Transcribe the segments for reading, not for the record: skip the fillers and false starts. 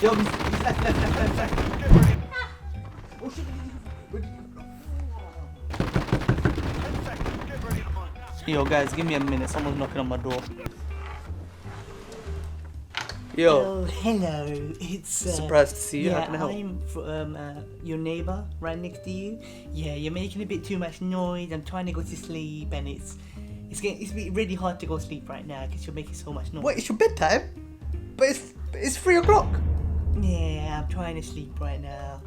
Yo, he's left. Oh shit. Yo guys, give me a minute, someone's knocking on my door. Yo. Oh, hello. It's Surprised to see you. How Yeah, can I help? I'm your neighbour right next to you. Yeah, you're making a bit too much noise. I'm trying to go to sleep, and it's really hard to go sleep right now because you're making so much noise. Wait, it's your bedtime? But it's 3 o'clock. Yeah, I'm trying to sleep right now.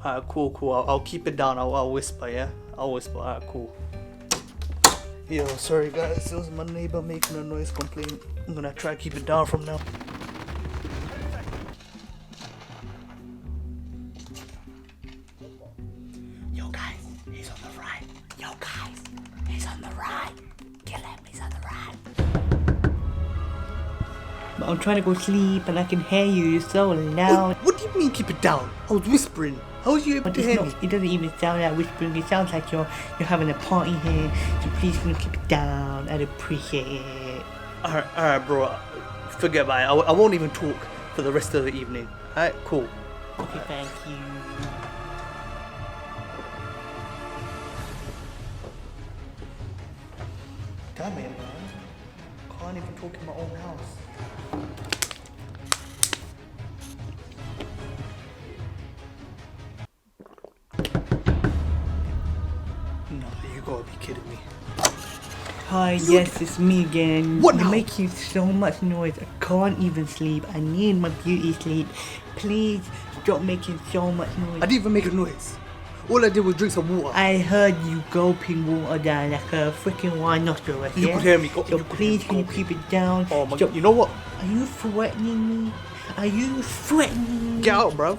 Alright, cool. I'll keep it down. I'll whisper, yeah? I'll whisper. Alright, cool. Yo, sorry guys. It was my neighbor making a noise complaint. I'm gonna try to keep it down from now. Yo guys, he's on the right. Yo guys, he's on the right. Kill him, he's on the right. But I'm trying to go sleep and I can hear you. You're so loud. What do you mean keep it down? I was whispering. How was you able But to it's hear not, me? it doesn't even sound like whispering. It sounds like you're having a party here. So please can you keep it down? I'd appreciate it. Alright, bro. Forget about it. I won't even talk for the rest of the evening. Alright, cool. Okay, thank you. Damn it, man. Can't even talk in my own house. No, you gotta be kidding me. Hi, yes, it's me again. What You're now? making so much noise. I can't even sleep. I need my beauty sleep. Please stop making so much noise. I didn't even make a noise. All I did was drink some water. I heard you gulping water down like a freaking rhinoceros. You yeah? could hear me. So You could please hear can me you keep it down? Oh my Stop. god. You know what? Are you threatening me? Are you threatening me? Get out, bruv.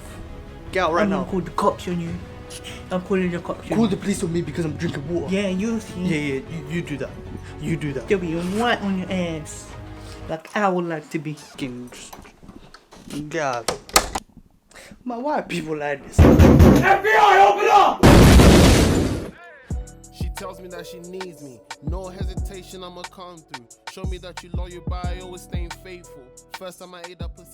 Get out right I'm now. gonna call the cops on you. I'm calling the cops on Call you. the police on me because I'm drinking water. Yeah, you see. Yeah, you do that. You do that. They'll be right on your ass. Like I would like to be. Fucking God. Man, why are people like this? FBI, open up! She tells me that she needs me. No hesitation, I'ma come through. Show me that you loyal, but I always staying faithful. First time I ate up a